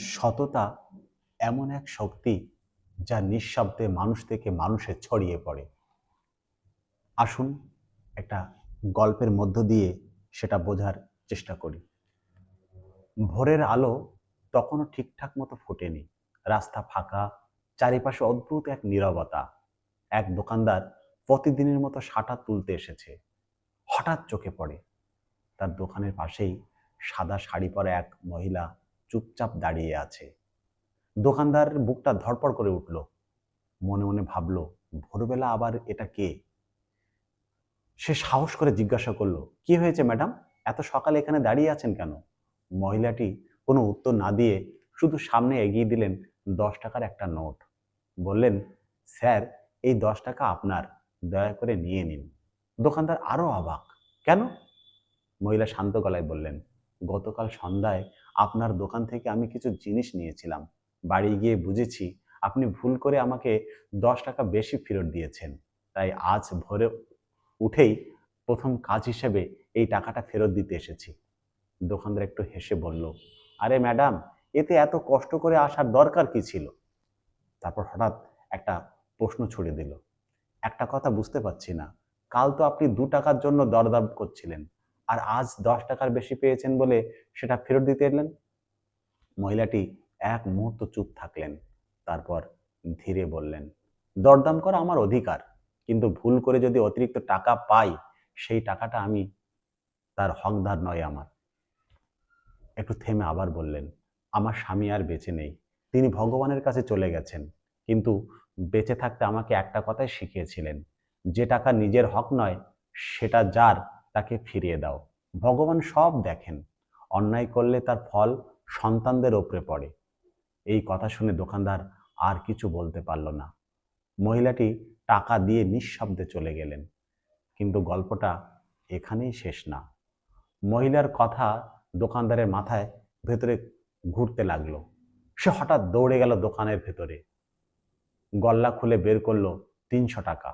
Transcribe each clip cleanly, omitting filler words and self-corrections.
সততা এমন এক শক্তি যা নিঃশব্দে মানুষ থেকে মানুষে ছড়িয়ে পড়ে। আসুন একটা গল্পের মধ্য দিয়ে সেটা বোঝার চেষ্টা করি। ভোরের আলো তখনও ঠিকঠাক মতো ফোটেনি। রাস্তা ফাঁকা, চারিপাশে অদ্ভুত এক নীরবতা। এক দোকানদার প্রতিদিনের মতো শাটার তুলতে এসেছে। হঠাৎ চোখে পড়ে তার দোকানের পাশেই সাদা শাড়ি পরা এক মহিলা চুপচাপ দাঁড়িয়ে আছে। দোকানদার বুকটা ধড়ফড় করে উঠল। মনে মনে ভাবল, ভোরবেলা আবার এটা কে? সে সাহস করে জিজ্ঞাসা করলো, কি হয়েছে ম্যাডাম? এত সকালে এখানে দাঁড়িয়ে আছেন কেন? মহিলাটি কোনো উত্তর না দিয়ে শুধু সামনে এগিয়ে দিলেন 10 টাকার একটা নোট। বললেন, স্যার, এই 10 টাকা আপনার, দয়া করে নিয়ে নিন। দোকানদার আরো অবাক। কেন? মহিলা শান্ত গলায় বললেন, গতকাল সন্ধ্যায় আপনার দোকান থেকে আমি কিছু জিনিস নিয়েছিলাম। বাড়ি গিয়ে বুঝেছি আপনি ভুল করে আমাকে 10 টাকা বেশি ফেরত দিয়েছেন। তাই আজ ভোরে উঠেই প্রথম কাজ হিসেবে এই টাকাটা ফেরত দিতে এসেছি। দোকানদার একটু হেসে বলল, আরে ম্যাডাম, এতে এত কষ্ট করে আসার দরকার কি ছিল? তারপর হঠাৎ একটা প্রশ্ন ছুড়ে দিল, একটা কথা বুঝতে পারছি না, কাল তো আপনি 2 টাকার জন্য দরদাম করছিলেন, আর আজ 10 টাকার বেশি পেয়েছেন বলে সেটা ফেরত দিতে এলেন। মহিলাটি এক মুহূর্ত চুপ থাকলেন, তারপর ধীরে বললেন, দরদাম করা আমার অধিকার, কিন্তু ভুল করে যদি অতিরিক্ত টাকা পাই, সেই টাকাটা আমি তার হকদার নয় আমার। একটু থেমে আবার বললেন, আমার স্বামী আর বেঁচে নেই, তিনি ভগবানের কাছে চলে গেছেন, কিন্তু বেঁচে থাকতে আমাকে একটা কথাই শিখিয়েছিলেন, যে টাকা নিজের হক নয়, সেটা যার, তাকে ফিরিয়ে দাও। ভগবান সব দেখেন, অন্যায় করলে তার ফল সন্তানদের ওপরে পড়ে। এই কথা শুনে দোকানদার আর কিছু বলতে পারল না। মহিলাটি টাকা দিয়ে নিঃশব্দে চলে গেলেন। কিন্তু গল্পটা এখানেই শেষ না। মহিলার কথা দোকানদারের মাথায় ভেতরে ঘুরতে লাগলো। সে হঠাৎ দৌড়ে গেল দোকানের ভেতরে, গল্লা খুলে বের করলো 300 টাকা।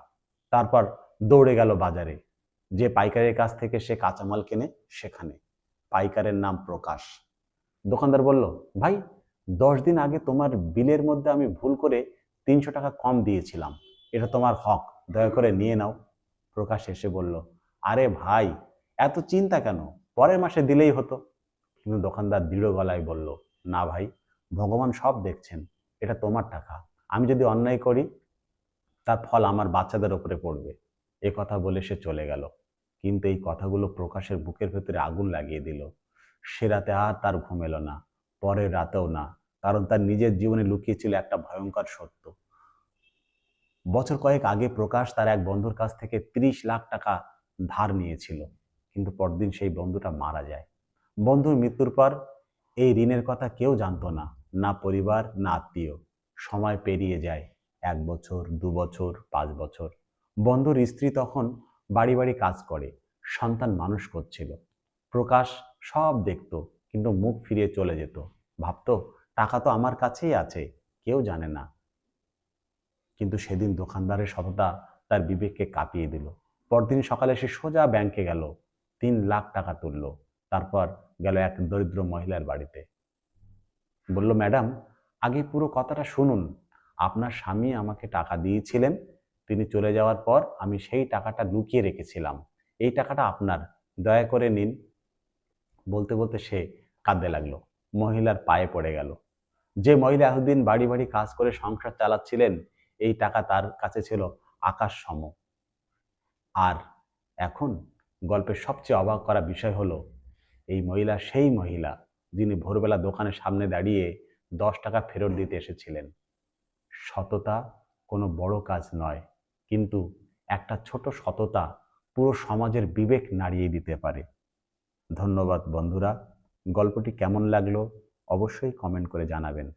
তারপর দৌড়ে গেল বাজারে, যে পাইকারের কাছ থেকে সে কাঁচামাল কেনে সেখানে। পাইকারের নাম প্রকাশ। দোকানদার বলল, ভাই, 10 দিন আগে তোমার বিলের মধ্যে আমি ভুল করে 300 টাকা কম দিয়েছিলাম, এটা তোমার হক, দয়া করে নিয়ে নাও। প্রকাশ এসে বলল, আরে ভাই, এত চিন্তা কেন, পরের মাসে দিলেই হতো। কিন্তু দোকানদার দৃঢ় গলায় বলল, না ভাই, ভগবান সব দেখছেন, এটা তোমার টাকা, আমি যদি অন্যায় করি তার ফল আমার বাচ্চাদের ওপরে পড়বে। এ কথা বলে সে চলে গেল। কিন্তু এই কথাগুলো প্রকাশের বুকের ভেতরে আগুন লাগিয়ে দিল। সে রাতে আর তার ঘুম এলো না, পরের রাতেও না, কারণ তার নিজের জীবনে লুকিয়ে ছিল একটা ভয়ঙ্কর সত্য। বছর কয়েক আগে প্রকাশ তার এক বন্ধুর কাছ থেকে 30 লাখ টাকা ধার নিয়েছিল, কিন্তু পরদিন সেই বন্ধুটা মারা যায়। বন্ধুর মৃত্যুর পর এই ঋণের কথা কেউ জানতো না, না পরিবার না আত্মীয়। সময় পেরিয়ে যায়, 1 বছর, 2 বছর, 5 বছর। বন্ধুর স্ত্রী তখন বাড়ি বাড়ি কাজ করে, সন্তান মানুষ করছিল। প্রকাশ সব দেখতো, কিন্তু মুখ ফিরিয়ে চলে যেত। ভাবতো, টাকা তো আমার কাছেই আছে, কেউ জানে না। কিন্তু সেদিন দোকানদারের সততা তার বিবেককে কাঁপিয়ে দিল। পরদিন সকালে সে সোজা ব্যাংকে গেল, 3 লাখ টাকা তুলল। তারপর গেল এক দরিদ্র মহিলার বাড়িতে। বলল, ম্যাডাম, আগে পুরো কথাটা শুনুন। আপনার স্বামী আমাকে টাকা দিয়েছিলেন, তিনি চলে যাওয়ার পর আমি সেই টাকাটা লুকিয়ে রেখেছিলাম। এই টাকাটা আপনার, দয়া করে নিন। বলতে বলতে সে কাঁদতে লাগলো। মহিলার পায়ে পড়ে গেল। যে মহিলা এতদিন বাড়ি বাড়ি কাজ করে সংসার চালাচ্ছিলেন, এই টাকা তার কাছে ছিল আকাশ সম। আর এখন গল্পের সবচেয়ে অবাক করা বিষয় হলো, এই মহিলা সেই মহিলা যিনি ভোরবেলা দোকানের সামনে দাঁড়িয়ে 10 টাকা ফেরত দিতে এসেছিলেন। সততা কোনো বড় কাজ নয়, কিন্তু একটা ছোট সততা পুরো সমাজের বিবেক নাড়িয়ে দিতে পারে। ধন্যবাদ বন্ধুরা। গল্পটি কেমন লাগলো অবশ্যই কমেন্ট করে জানাবেন।